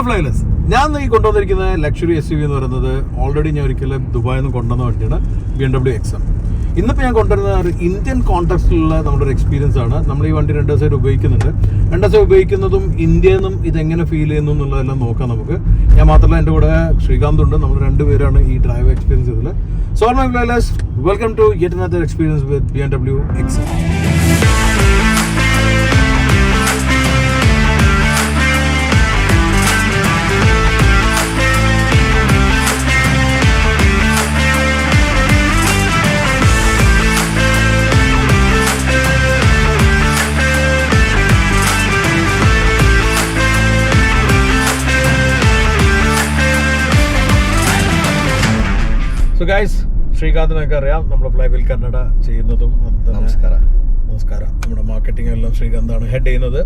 ഫ്ലൈലെസ്. ഞാൻ ഈ കൊണ്ടുവന്നിരിക്കുന്ന luxury SUV എന്ന് പറയുന്നത് ഓൾറെഡി ഞാൻ ഒരിക്കലും ദുബായിൽ നിന്ന് കൊണ്ടുവന്ന വണ്ടിയാണ് BMW XM. ഇന്നിപ്പോൾ ഞാൻ കൊണ്ടുവരുന്ന ഒരു ഇന്ത്യൻ കോൺടെക്സ്റ്റിലുള്ള നമ്മുടെ ഒരു എക്സ്പീരിയൻസ് ആണ്. നമ്മൾ ഈ വണ്ടി 2 ദിവസമായിട്ട് ഉപയോഗിക്കുന്നുണ്ട്. 2 ദിവസം ഉപയോഗിക്കുന്നതും ഇന്ത്യയിൽ നിന്നും ഇതെങ്ങനെ ഫീൽ ചെയ്യുന്നു എന്നുള്ളതെല്ലാം നോക്കാം നമുക്ക്. ഞാൻ മാത്രമല്ല, എൻ്റെ കൂടെ ശ്രീകാന്ത് ഉണ്ട്. നമ്മൾ 2 പേരാണ് ഈ ഡ്രൈവ് എക്സ്പീരിയൻസ് ചെയ്തത്. So my flywheelers, welcome to yet another experience with BMW XM. So guys, ശ്രീകാന്തിനൊക്കെ അറിയാം, നമ്മുടെ ഫ്ലൈവിൽ കന്നഡ ചെയ്യുന്നതും. നമസ്കാരം. നമ്മുടെ മാർക്കറ്റിംഗ് എല്ലാം ശ്രീകാന്താണ് ഹെഡ് ചെയ്യുന്നത്.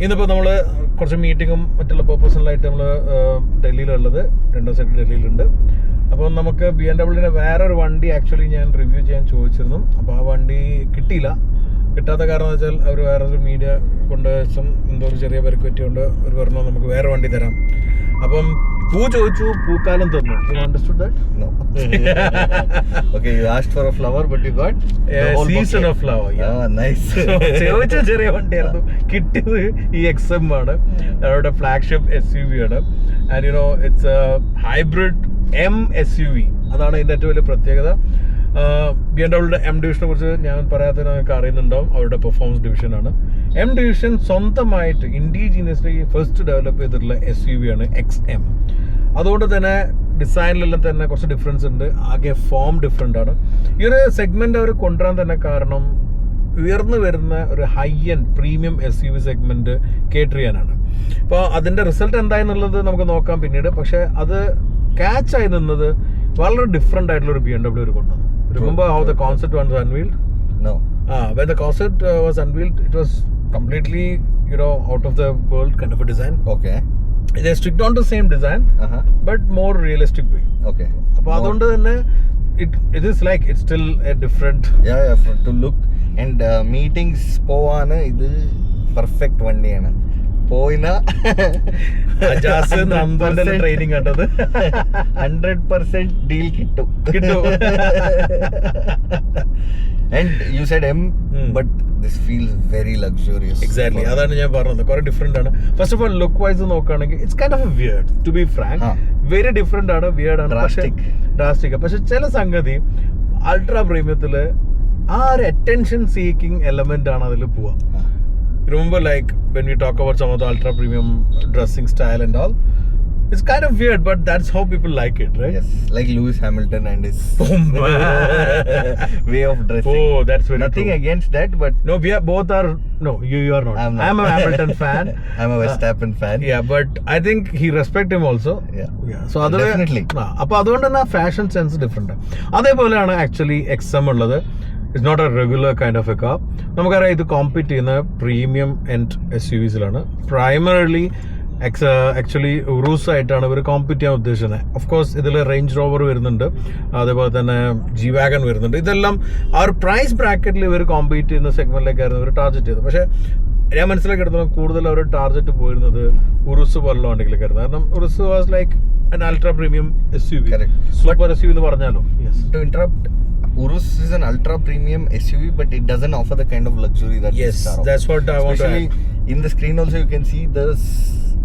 ഇന്നിപ്പോൾ നമ്മൾ കുറച്ച് മീറ്റിങ്ങും മറ്റുള്ള പേർപ്പസിലായിട്ട് നമ്മൾ ഡൽഹിയിലുള്ളത്. 2 ദിവസമായിട്ട് ഡൽഹിയിലുണ്ട്. അപ്പോൾ നമുക്ക് BMW വേറൊരു വണ്ടി ആക്ച്വലി ഞാൻ റിവ്യൂ ചെയ്യാൻ ചോദിച്ചിരുന്നു. അപ്പോൾ ആ വണ്ടി കിട്ടിയില്ല. കിട്ടാത്ത കാരണം എന്ന് വെച്ചാൽ അവർ വേറൊരു മീഡിയ കൊണ്ട് എന്തോ ഒരു ചെറിയ പരിക്ക് പറ്റിയുകൊണ്ട് അവർ പറഞ്ഞു നമുക്ക് വേറെ വണ്ടി തരാം. അപ്പം പൂ ചോദിച്ചു, പൂക്കാലം തന്നു. You understood that? No. Okay, you asked for a flower, but you got a season of flower. Yeah, nice. ചോദിച്ച ചെറിയ വണ്ടിയായിരുന്നു, കിട്ടിയത് ഈ XM ആണ്. അവരുടെ ഫ്ലാഗ്ഷിപ്പ് SUV ആണ്. And you know, it's A hybrid M SUV. അതാണ് ഇതിൻ്റെ ഏറ്റവും വലിയ പ്രത്യേകത. BMW M ഡിവിഷനെ കുറിച്ച് ഞാൻ പറയാത്തതിന് നിങ്ങൾക്ക് അറിയുന്നുണ്ടാവും. അവരുടെ പെർഫോമൻസ് ഡിവിഷനാണ്. M ഡിവിഷൻ സ്വന്തമായിട്ട് ഇൻഡിജീനിയസ്ലി ഫസ്റ്റ് ഡെവലപ്പ് ചെയ്തിട്ടുള്ള SUV ആണ് XM. അതുകൊണ്ട് തന്നെ ഡിസൈനിലെല്ലാം തന്നെ കുറച്ച് ഡിഫറൻസ് ഉണ്ട്. ആകെ ഫോം ഡിഫറെൻ്റ് ആണ്. ഈ ഒരു സെഗ്മെന്റ് അവർ കൊണ്ടുവരാൻ തന്നെ കാരണം ഉയർന്നു വരുന്ന ഒരു high end premium SUV segment cater ചെയ്യാനാണ്. അപ്പോൾ അതിന്റെ റിസൾട്ട് എന്തായെന്നുള്ളത് നമുക്ക് നോക്കാം പിന്നീട്. പക്ഷെ അത് ക്യാച്ച് ആയി നിന്നത് വളരെ ഡിഫറെന്റ് ആയിട്ടുള്ള ഒരു BMW കൊണ്ടുവന്നു. Remember how the concept was unveiled? No. When the concept was unveiled, it was completely, out of the world kind of a design. Okay. They stick on the same design, but more realistic way. Okay. അപ്പോൾ അതുകൊണ്ട് തന്നെ it is like it's still a different. Yeah, to look and meetings പോവാന് ഇത് perfect വണ്ടിയാണ്. പോയിന training കണ്ടത് 100% deal കിട്ടും. And you said M, but this feels very luxurious. Exactly. അതാണ് ഞാൻ പറഞ്ഞത്. കുറെ ഡിഫറെന്റ് ആണ്. First of all look wise നോക്കുകയാണെങ്കിൽ it's kind of weird, to be frank. Very different ആണ്, വിയർഡ് ആണ്, ഡ്രാസ്റ്റിക്. പക്ഷെ ചില സംഗതി അൾട്രാ പ്രീമിയത്തില് ആ ഒരു അറ്റൻഷൻ സീക്കിംഗ് എലമെന്റ് ആണ് അതിൽ പോവാ. Remember, like when we talk about some of the ultra premium dressing style and all, it's kind of weird, but that's how people like it, right? Yes, like Lewis Hamilton and his way of dressing. Oh, that's very nothing true. Against that, but no, we are both are. No, you are not. I'm a Hamilton fan. I'm a Verstappen fan. Yeah, but I think he respect him also. Yeah. So definitely. അപ്പോൾ അതുകൊണ്ട് തന്നെ fashion sense different. അതേപോലെയാണ് actually XM ഉള്ളത്. It's not a regular kind of a car. നമുക്കറിയാം ഇത് compete ചെയ്യുന്ന premium end SUVസിലാണ്. Primarily actually Urus ആയിട്ടാണ് ഇവർ കോമ്പീറ്റ് ചെയ്യാൻ ഉദ്ദേശിക്കുന്നത്. ഓഫ് കോഴ്സ് ഇതിൽ റേഞ്ച് റോവർ വരുന്നുണ്ട്, അതേപോലെ തന്നെ G-Wagon വരുന്നുണ്ട്. ഇതെല്ലാം ആ ഒരു പ്രൈസ് ബ്രാക്കറ്റിൽ ഇവർ കോമ്പീറ്റ് ചെയ്യുന്ന സെഗ്മെന്റിലേക്കായിരുന്നു ഇവർ ടാർഗറ്റ് ചെയ്തത്. പക്ഷേ ഞാൻ മനസ്സിലാക്കിയെടുത്തോളം കൂടുതൽ അവർ ടാർഗറ്റ് പോയിരുന്നത് ഉറുസ് പോലുള്ള വണ്ടികളിലേക്കായിരുന്നു. കാരണം Urus was like an ultra premium SUV, super SUV എന്ന് പറഞ്ഞാലോ. Yes. To interrupt, Urus is an ultra premium SUV, but it doesn't offer the kind of luxury that yes, that's what I want to add. In the screen also you can see there's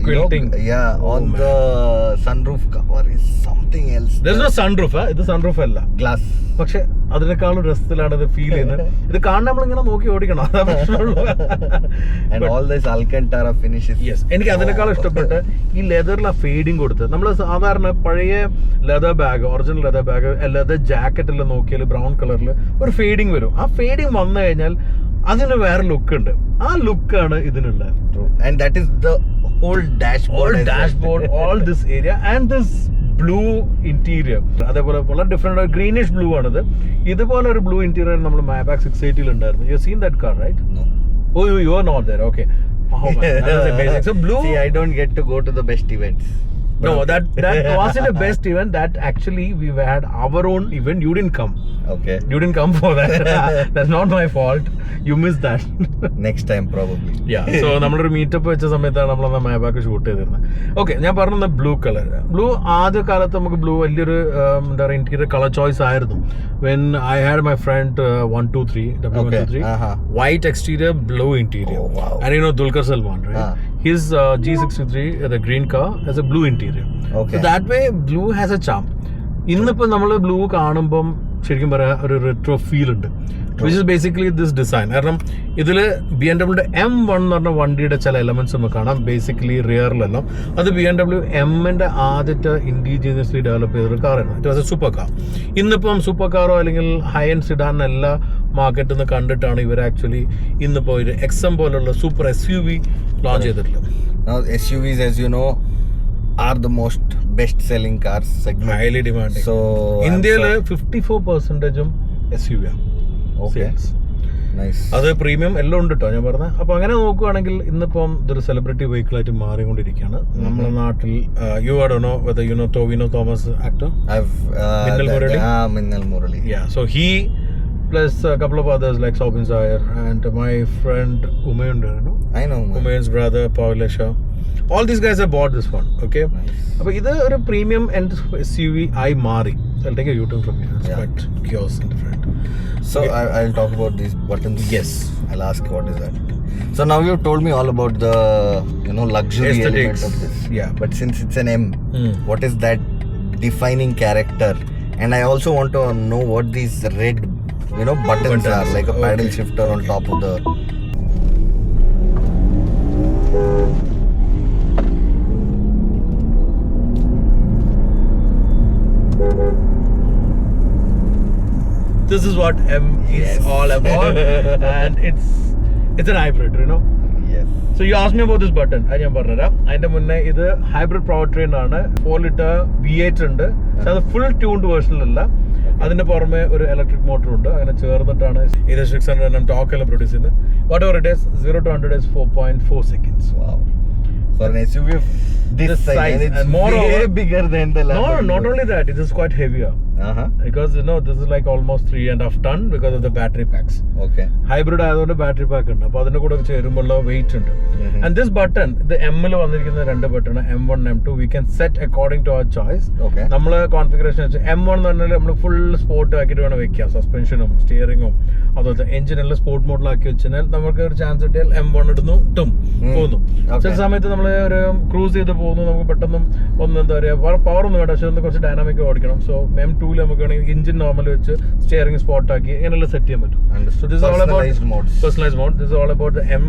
quilting. On the sunroof cover is something else. There's no sunroof. ഇത് sunroof അല്ല, glass. പക്ഷെ അതിനേക്കാളും രസത്തിലാണ് ഇത് feel ചെയ്യുന്നത്. ഇത് കാണാൻ നമ്മളിങ്ങനെ നോക്കി ഓടിക്കണം, അതാ പ്രശ്നമുള്ളൂ. And all this Alcantara finishes. Yes, എനിക്ക് അതിനേക്കാളും ഇഷ്ടപ്പെട്ട് ഈ ലെതറിലെ ഫേഡിങ് കൊടുത്ത്. നമ്മൾ സാധാരണ പഴയ leather bag, original leather bag, leather ജാക്കറ്റിൽ നോക്കിയാൽ ബ്രൗൺ കളറിൽ ഒരു ഫേഡിങ് വരും. ആ ഫേഡിങ് വന്നു കഴിഞ്ഞാൽ അതിന് വേറെ ലുക്ക് ഉണ്ട്. ആ ലുക്കാണ് ഇതിനുള്ളത്. And that is the whole dashboard, all this area and this blue interior. അതേപോലെ വളരെ ഡിഫറെന്റ് ഗ്രീനിഷ് ബ്ലൂ ആണിത്. ഇതുപോലെ ഒരു ബ്ലൂ ഇന്റീരിയർ നമ്മൾ Maybach 680 ഉണ്ടായിരുന്നു. You seen that car, right? No. Oh, you are not there. Okay. Oh man, that was amazing. So blue. See, I don't get to go to the best events. No, that wasn't a best event. That actually we had our own event. You didn't come. Okay. You didn't come for that. That's not my fault. You missed that. Next time probably. Yeah. So നമ്മളൊരു meetup വെച്ച സമയത്താണ് നമ്മളന്ന് മാബാക്ക് shoot ചെയ്തിരുന്നത്. Okay, ഞാൻ പറഞ്ഞത് blue colour. Blue ആദ്യ കാലത്ത് നമുക്ക് ബ്ലൂ വലിയൊരു എന്താ പറയുക ഇന്റീരിയർ കളർ ചോയ്സ് ആയിരുന്നു. When I had my friend 123 W123 white exterior, blue interior. Oh, wow. And you know Dulquer Salman, right? His G63, the green car, has a blue interior. Okay. So that way blue has a charm. ഇന്നിപ്പോ നമ്മൾ blue കാണുമ്പം ശരിക്കും പറയാ ഒരു retro feel ഉണ്ട്, which is basically this design. കാരണം ഇതിൽ BMW M1 എന്ന് പറഞ്ഞ വണ്ടിയുടെ ചില എലമെന്റ്സ് നമുക്ക് കാണാം. ബേസിക്കലി റിയറിലെല്ലാം അത് BMW M-ന്റെ ആദ്യത്തെ ഇൻഡിജീനിയസ്ലി ഡെവലപ്പ് ചെയ്തൊരു കാറായിരുന്നു. It was a super car. ഇന്നിപ്പം സൂപ്പർ കാറോ അല്ലെങ്കിൽ ഹൈ എൻഡ് സിഡാൻ എല്ലാ മാർക്കറ്റിൽ നിന്ന് കണ്ടിട്ടാണ് ഇവർ ആക്ച്വലി ഇന്നിപ്പോ ഒരു XM പോലുള്ള സൂപ്പർ SUV ലോഞ്ച് ചെയ്തിട്ടുള്ളത്. Now SUVs, as you know, are the most best selling cars segment. Highly demanding. So ഇന്ത്യയില് 54%ഉം SUV ആണ്. Okay. Sales. Nice. അത് പ്രീമിയം എല്ലാം ഉണ്ട് കേട്ടോ ഞാൻ പറഞ്ഞത്. അപ്പൊ അങ്ങനെ നോക്കുവാണെങ്കിൽ ഇന്നിപ്പം ഇതൊരു സെലിബ്രിറ്റി വെഹിക്കിൾ ആയിട്ട് മാറിക്കൊണ്ടിരിക്കുകയാണ് നമ്മുടെ നാട്ടിൽ. You are do know whether you know Tovino Thomas actor Minnal Murali. Minnal Murali. Yeah, so he plus a couple of others like Sobin Zayer and my friend Umayun, you know? I know. Umayun's brother Pavlesha. All these guys have bought this one, okay? അപ്പോൾ ഇത് ഒരു premium end SUV ആയി മാറി. I'll take a U-turn from here. It's quite chaos in the front. So okay. I'll talk about these buttons. Yes. I'll ask what is that. So now you've told me all about the luxury aesthetics element of this. Yeah. But since it's an M, what is that defining character? And I also want to know what these red buttons are, like a paddle shifter on top of the. This is what M is all about. And it's an hybrid, you know. Yes. So you asked me about this button. അത് ഞാൻ പറഞ്ഞുതരാം. അതിന്റെ മുന്നേ ഇത് hybrid power train ആണ്. 4 litre V8 ഉണ്ട്. പക്ഷെ അത് ഫുൾ ട്യൂൺഡ് വേർഷനിലല്ല. അതിന്റെ പുറമെ ഒരു ഇലക്ട്രിക് മോട്ടർ ഉണ്ട്. അങ്ങനെ ചേർന്നിട്ടാണ് ഇത് 600 ടോർക്ക് എല്ലാം പ്രൊഡ്യൂസ് ചെയ്യുന്നത്. What ever it is 0 to 100 is 4.4 seconds. Wow. For an SUV of this size, and it's way bigger than the Lamborghini. No, not only that, it is quite heavier. Because this is like almost 3.5 ton because of the battery packs. Okay. Hybrid ആയതുകൊണ്ട് battery pack ഉണ്ട്. അപ്പോൾ അതിന്റെ കൂടെ ചേരുമ്പോൾ wait ഉണ്ട്. And this button, ഇത് M-ൽ വന്നിരിക്കുന്ന 2 button M1 M2 we can set according to our choice. Okay. നമ്മള് കോൺഫിഗറേഷൻ വെച്ച് M1 എന്ന് പറഞ്ഞാൽ നമ്മൾ ഫുൾ സ്പോർട്ട് ആക്കിയിട്ട് വേണം വെക്കാം. സസ്പെൻഷനും സ്റ്റിയറിംഗും അതുപോലെ എഞ്ചിനെല്ലാം സ്പോർട്ട് മോഡിലാക്കി വെച്ചാൽ നമുക്ക് ഒരു ചാൻസ് കിട്ടിയാൽ M1 ഇടുന്നു പോകുന്നു. ചില സമയത്ത് നമ്മൾ ഒരു ക്രൂസ് ചെയ്ത് പോകുന്നു, നമുക്ക് പെട്ടെന്ന് ഒന്ന് എന്താ പറയുക പവർ ഒന്നും വേണ്ട, പക്ഷെ ഒന്ന് കുറച്ച് ഡൈനാമിക് ഓടിക്കണം. സോ M2 നമുക്ക് വേണമെങ്കിൽ എഞ്ചിൻ നോർമൽ വെച്ച് സ്റ്റിയറിംഗ് സ്പോട്ട് ആക്കി അങ്ങനെയെല്ലാം സെറ്റ് ചെയ്യാൻ പറ്റും. So this is all about personalized mode. This is all about the M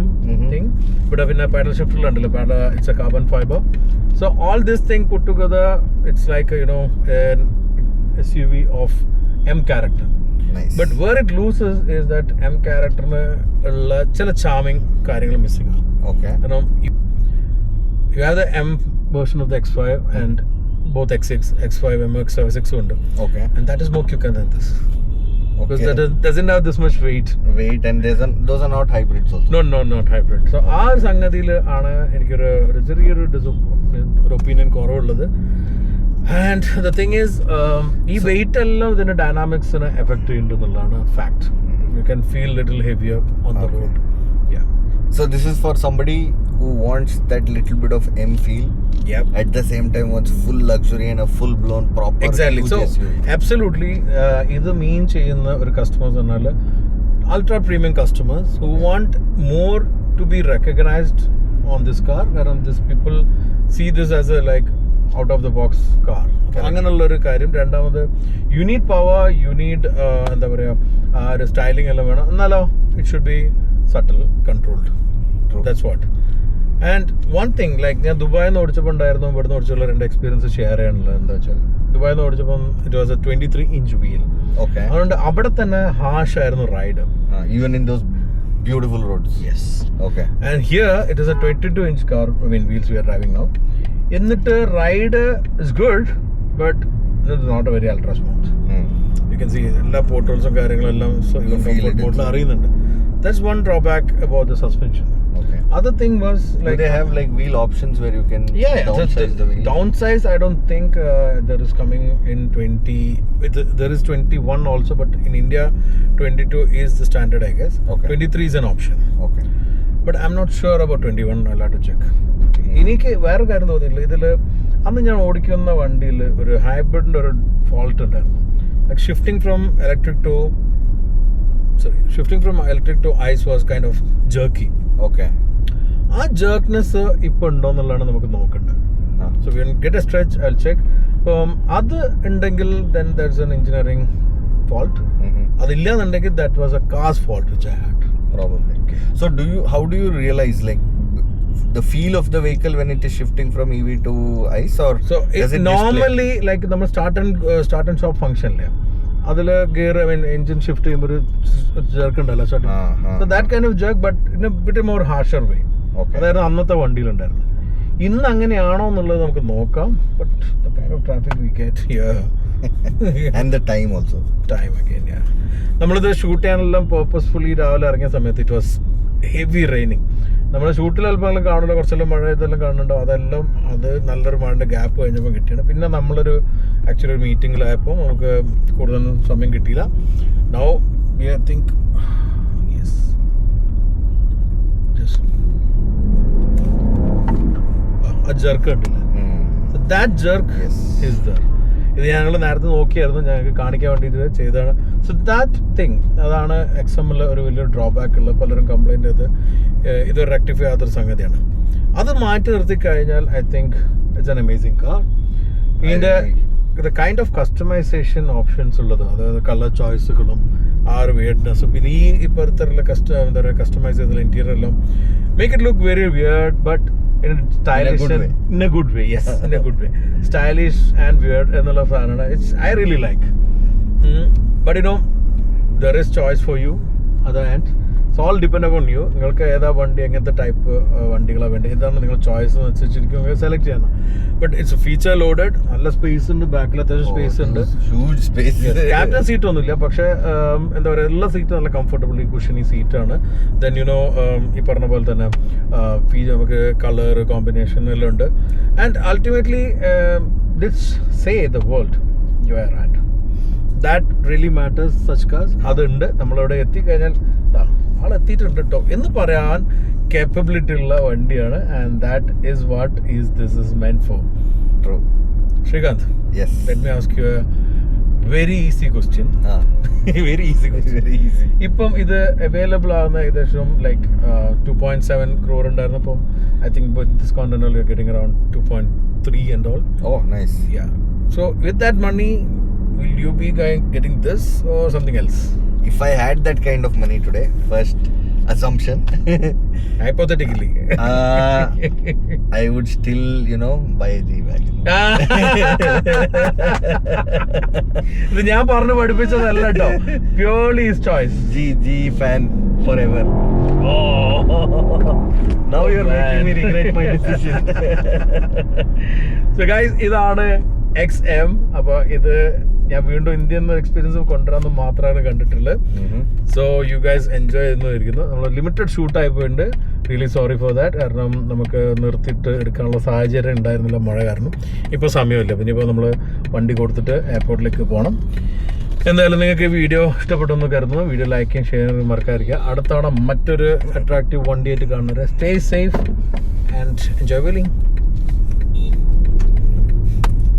thing. But പിന്നെ paddle shifter ഉണ്ടല്ലോ, it's a carbon fiber. So all this thing put together, it's like an SUV of M character. Nice. But where it loses is that M characterന് ഉള്ള ചില charming കാര്യങ്ങൾ missing ആണ്. Okay. You have the M version of the X5 and both X6, X5, MX, X6 ഉണ്ട്. Okay. And that is more quicker than this. Because Okay. that doesn't have this much weight. And those are not hybrids also. No, not hybrid. So ആ ഒരു സംഗതിയിൽ ആണ് എനിക്കൊരു ചെറിയൊരു opinion കുറവുള്ളത്. And the thing is, ഈ weight എല്ലാം ഇതിന്റെ ഡൈനാമിക്സിനെ എഫക്ട് ചെയ്യുന്നുണ്ടെന്നുള്ളതാണ് fact. You can feel little heavier on the road. Yeah. So this is for somebody who wants that little bit of M feel. Yep. At the same time wants full luxury and a full blown proper Exactly. huge So SUV. absolutely ഇത് മീൻ ചെയ്യുന്ന ഒരു customers പറഞ്ഞാൽ ultra premium customers who want more to be recognized on this car. കാരണം this people see this as a like out of the box car. അങ്ങനെയുള്ള ഒരു കാര്യം. രണ്ടാമത് you need power, you need എന്താ പറയുക ഒരു സ്റ്റൈലിംഗ് എല്ലാം വേണം. എന്നാലോ it should be subtle controlled. That's what. And one thing like ഞാൻ ദുബായിൽ നിന്ന് ഓടിച്ചപ്പോൾ ഉണ്ടായിരുന്നു, ഇവിടുന്ന് ഓടിച്ചുള്ള 2 എക്സ്പീരിയൻസ് ഷെയർ ചെയ്യാനുള്ളത്. എന്താ വെച്ചാൽ ദുബായിൽ നിന്ന് ഓടിച്ചപ്പം it was a 23-inch wheel. Okay. അതുകൊണ്ട് അവിടെ തന്നെ ഹാഷ് ആയിരുന്നു ride. Even in those beautiful roads. Yes. Okay. And here it is a 22-inch car, wheels we are driving now. എന്നിട്ട് ride is good but it not a very ultra smooth. You can see എല്ലാ പോർട്ടൽസും കാര്യങ്ങളെല്ലാം മോഡിൽ അറിയുന്നുണ്ട്. That's one drawback about the suspension. Okay. Other thing was Do like, they have like wheel options where you can yeah, downsize the wheel? Downsize, I don't think there is coming in 20. There is 21 also, but in India, 22 is the standard, I guess. Okay. 23 is an option. Okay. But I'm not sure about 21. I'll have to check. എനിക്ക് വേറെ കാര്യം തോന്നിയില്ല ഇതിൽ. അന്ന് ഞാൻ ഓടിക്കുന്ന വണ്ടിയിൽ ഒരു ഹൈബ്രിഡിൻ്റെ ഒരു ഫോൾട്ട് ഉണ്ടായിരുന്നു. Like shifting from electric to ICE was kind of jerky. Okay. ആ ജർക്ക്നെസ് ഇപ്പൊ ഉണ്ടോ എന്നുള്ളതാണ് നമുക്ക് നോക്കേണ്ടത്. So we get a stretch, I check. അപ്പം അത് ഉണ്ടെങ്കിൽ then that's an engineering fault. അതില്ലാന്നുണ്ടെങ്കിൽ that was a car's fault which I had. Probably. So how do you realize like the feel of the vehicle when it is shifting from EV to ICE, or So does it normally like നമ്മൾ start and stop ഫംഗ്ഷനില്ലേ, അതിൽ gear engine shift ചെയ്യുമ്പോൾ ഒരു jerk ഉണ്ടല്ലോ starting. So that kind of jerk but in a bit more harsher way. അതായിരുന്നു അന്നത്തെ വണ്ടിയിലുണ്ടായിരുന്നു. ഇന്ന് അങ്ങനെയാണോ എന്നുള്ളത് നമുക്ക് നോക്കാം. But the kind of traffic we get here and the time also. Time again, yeah. നമ്മളിത് ഷൂട്ട് ചെയ്യാനെല്ലാം പേർപ്പസ്ഫുള്ളി രാവിലെ ഇറങ്ങിയ സമയത്ത് ഇറ്റ് വാസ് ഹെവി റെയിനിങ്. നമ്മൾ ഷൂട്ടിൽ അല്പം കാണില്ല, കുറച്ചെല്ലാം മഴ ഇതെല്ലാം കാണുന്നുണ്ടോ, അതെല്ലാം അത് നല്ലൊരു മഴയുടെ ഗ്യാപ്പ് കഴിഞ്ഞപ്പോൾ കിട്ടിയാണ്. പിന്നെ നമ്മളൊരു ആക്ച്വലി ഒരു മീറ്റിങ്ങിലായപ്പോൾ നമുക്ക് കൂടുതൽ സമയം കിട്ടിയില്ല. Now we think yes just ആ ജർക്ക് കണ്ടില്ല. That ജർക്ക് is there. ഇത് ഞങ്ങൾ നേരത്തെ നോക്കിയായിരുന്നു, ഞങ്ങൾക്ക് കാണിക്കാൻ വേണ്ടിയിട്ട് ചെയ്തതാണ്. സോ ദാറ്റ് തിങ്, അതാണ് XM-ൽ ഒരു വലിയൊരു ഡ്രോബാക്ക് ഉള്ള പലരും കംപ്ലൈൻറ്റ് ചെയ്ത് ഇത് റെക്ടിഫൈ ചെയ്യാത്തൊരു സംഗതിയാണ്. അത് മാറ്റി നിർത്തി കഴിഞ്ഞാൽ I think it's an amazing car. ഇതിൻ്റെ ഇത് കൈൻഡ് ഓഫ് കസ്റ്റമൈസേഷൻ ഓപ്ഷൻസ് ഉള്ളത്, അതായത് കളർ ചോയ്സുകളും ആ ഒരു വിയർഡ്നെസ്സും പിന്നെ ഈ ഇപ്പോഴത്തെ എന്താ പറയുക കസ്റ്റമൈസ് ചെയ്തുള്ള ഇൻറ്റീരിയർ എല്ലാം make it look very weird but in a stylish in a good way. Yes, in a good way. Stylish and weird ennulla fanana. It's I really like. But you know, there is choice for you at the end. It's all depend upon you. നിങ്ങൾക്ക് ഏതാ വണ്ടി, എങ്ങനത്തെ type വണ്ടികളാണ് വേണ്ടത്, ഇതാണ് നിങ്ങളുടെ choice അനുസരിച്ചിരിക്കും select ചെയ്യുന്നത്. ബട്ട് ഇറ്റ്സ് ഫീച്ചർ ലോഡഡ്, നല്ല സ്പേസ് ഉണ്ട്, ബാക്കിൽ അത്യാവശ്യം സ്പേസ് ഉണ്ട്, ഹ്യൂജ് സ്പേസ്. ക്യാപ്റ്റൻ സീറ്റ് ഒന്നുമില്ല, പക്ഷേ എന്താ പറയുക എല്ലാ സീറ്റും നല്ല കംഫർട്ടബിളി കുഷനി സീറ്റാണ്. ദെൻ യുനോ ഈ പറഞ്ഞ പോലെ തന്നെ നമുക്ക് കളർ കോമ്പിനേഷൻ എല്ലാം ഉണ്ട്. And ultimately it's say the world you are at. That really matters such cars. അതുണ്ട്, നമ്മളവിടെ എത്തിക്കഴിഞ്ഞാൽ ആളെത്തിയിട്ടുണ്ട് കേട്ടോ എന്ന് പറയാൻ കേപ്പബിലിറ്റി ഉള്ള വണ്ടിയാണ്. And that is what this is meant for. True. Srikanth, yes, let me ask you a very easy question. Very easy. ഇപ്പം ഇത് അവൈലബിൾ ആവുന്ന ഏകദേശം ലൈക്ക് 2.7 crore ഉണ്ടായിരുന്നു. അപ്പം I think discount and all you are getting around 2.3 and all. Oh, nice. Yeah. So with that money, will you be getting this or something else? If I had that kind of money today, first assumption, hypothetically, I would still, buy a G-Wagon. ഇത് ഞാൻ പറഞ്ഞു പഠിപ്പിച്ചതല്ല കേട്ടോ, purely his choice. G fan forever. Oh, Now you're making me regret my decision. So guys, ഇതാണ് XM. അപ്പോൾ ഇത് ഞാൻ വീണ്ടും Indian experience കൊണ്ടുവരാമെന്ന് മാത്രമാണ് കണ്ടിട്ടുള്ളത്. സോ യു ഗൈസ് എൻജോയ് ചെയ്യുന്നതായിരിക്കുന്നു. നമ്മൾ ലിമിറ്റഡ് ഷൂട്ടായി പോയിട്ടുണ്ട്. Really sorry for that. കാരണം നമുക്ക് നിർത്തിയിട്ട് എടുക്കാനുള്ള സാഹചര്യം ഉണ്ടായിരുന്നില്ല മഴ കാരണം. ഇപ്പോൾ സമയമില്ല, പിന്നെ ഇപ്പോൾ നമ്മൾ വണ്ടി കൊടുത്തിട്ട് എയർപോർട്ടിലേക്ക് പോകണം. എന്തായാലും നിങ്ങൾക്ക് ഈ വീഡിയോ ഇഷ്ടപ്പെട്ടെന്ന് കരുതുന്നു. വീഡിയോ ലൈക്ക് ചെയ്യാൻ ഷെയർ ചെയ്യാൻ മറക്കാതിരിക്കുക. അടുത്ത തവണ മറ്റൊരു അട്രാക്റ്റീവ് വണ്ടിയായിട്ട് കാണുന്നത്. Stay safe and enjoy wheeling.